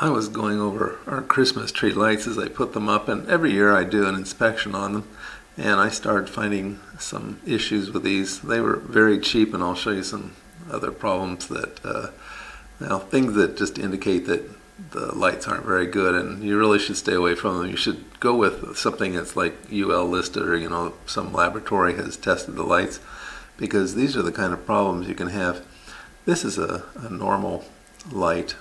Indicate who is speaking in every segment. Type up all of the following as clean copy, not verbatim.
Speaker 1: I was going over our Christmas tree lights as I put them up, and every year I do an inspection on them, and I started finding some issues with these. They were very cheap, and I'll show you some other problems things that just indicate that the lights aren't very good, and you really should stay away from them. You should go with something that's like UL listed, or some laboratory has tested the lights, because these are the kind of problems you can have. This is a normal light,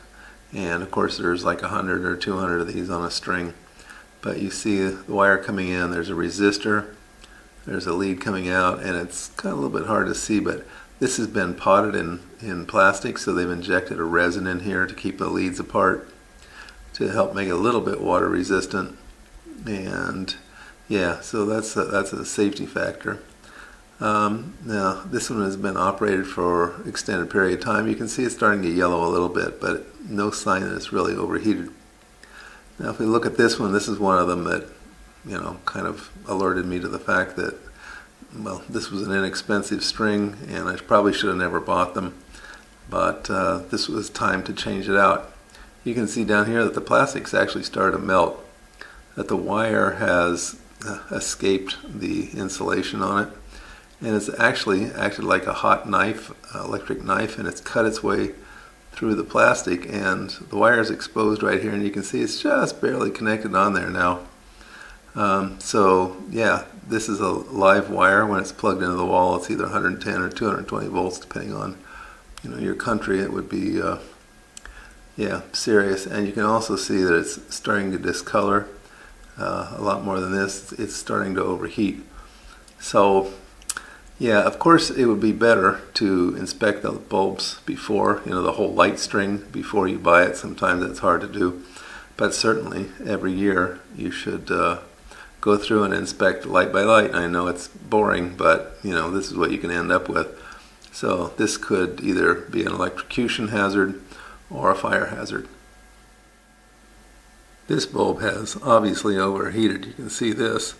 Speaker 1: and of course there's like 100 or 200 of these on a string, but you see the wire coming in, there's a resistor, there's a lead coming out, and it's kind of a little bit hard to see, but this has been potted in plastic, so they've injected a resin in here to keep the leads apart to help make it a little bit water resistant. And yeah, so that's a safety factor. Now this one has been operated for an extended period of time. You can see it's starting to yellow a little bit, but no sign that it's really overheated. Now if we look at this one, this is one of them that kind of alerted me to the fact that, well, this was an inexpensive string and I probably should have never bought them, but this was time to change it out. You can see down here that the plastics actually started to melt, that the wire has escaped the insulation on it, and it's actually acted like a hot knife, electric knife, and it's cut its way through the plastic, and the wire is exposed right here, and you can see it's just barely connected on there now. So yeah, this is a live wire. When it's plugged into the wall, it's either 110 or 220 volts, depending on your country. It would be serious. And you can also see that it's starting to discolor a lot more than this. It's starting to overheat. So yeah, of course it would be better to inspect the bulbs before, the whole light string before you buy it. Sometimes that's hard to do, but certainly every year you should go through and inspect light by light. I know it's boring, but this is what you can end up with. So this could either be an electrocution hazard or a fire hazard. This bulb has obviously overheated. You can see this,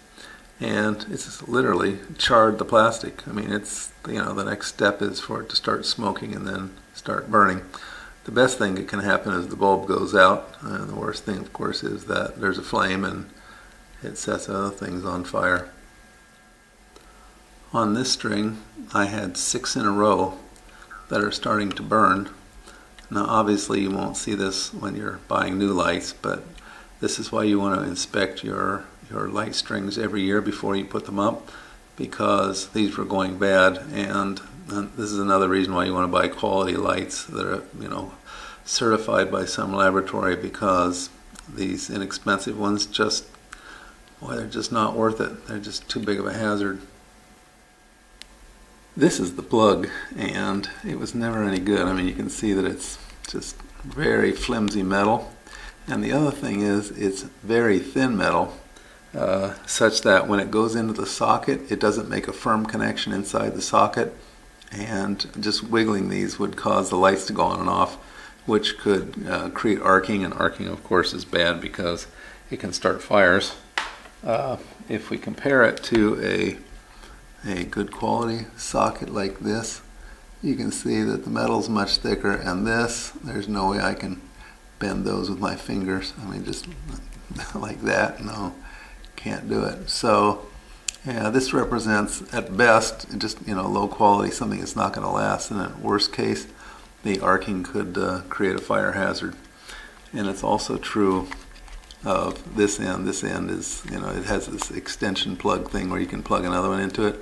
Speaker 1: and it's literally charred the plastic. I mean, it's the next step is for it to start smoking and then start burning. The best thing that can happen is the bulb goes out, and the worst thing, of course, is that there's a flame and it sets other things on fire. On this string, I had 6 in a row that are starting to burn. Now, obviously, you won't see this when you're buying new lights, but this is why you want to inspect your light strings every year before you put them up, because these were going bad, and this is another reason why you want to buy quality lights that are certified by some laboratory, because these inexpensive ones they're just not worth it. They're just too big of a hazard. This is the plug, and it was never any good. I mean, you can see that it's just very flimsy metal, and the other thing is it's very thin metal, such that when it goes into the socket, it doesn't make a firm connection inside the socket, and just wiggling these would cause the lights to go on and off, which could create arcing, and arcing, of course, is bad because it can start fires. If we compare it to a good quality socket like this, you can see that the metal's much thicker, and there's no way I can bend those with my fingers. I mean, just like that, no, can't do it. So yeah, this represents at best just low quality, something that's not going to last, and at worst case the arcing could create a fire hazard. And it's also true of this end. This end is, it has this extension plug thing where you can plug another one into it.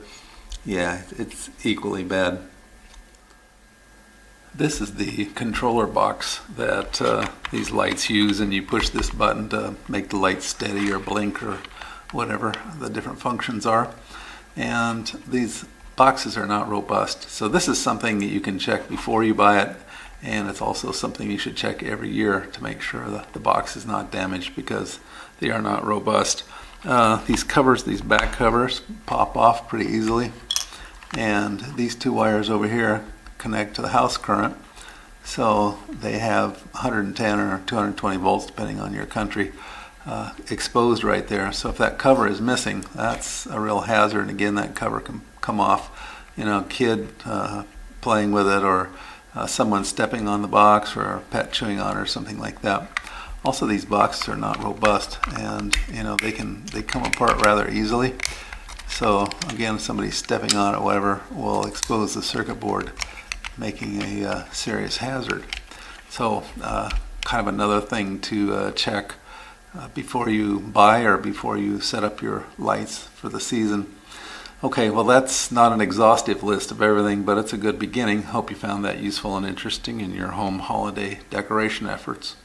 Speaker 1: Yeah, it's equally bad. This is the controller box that these lights use, and you push this button to make the light steady or blink or whatever the different functions are. And these boxes are not robust. So this is something that you can check before you buy it, and it's also something you should check every year to make sure that the box is not damaged, because they are not robust. These covers, these back covers, pop off pretty easily, and these 2 wires over here connect to the house current, so they have 110 or 220 volts depending on your country exposed right there. So if that cover is missing, that's a real hazard. And again, that cover can come off, kid playing with it, or someone stepping on the box, or a pet chewing on it, or something like that. Also, these boxes are not robust, and they come apart rather easily. So again, somebody stepping on it, whatever, will expose the circuit board, making a serious hazard. So kind of another thing to check before you buy or before you set up your lights for the season. Okay, well, that's not an exhaustive list of everything, but it's a good beginning. Hope you found that useful and interesting in your home holiday decoration efforts.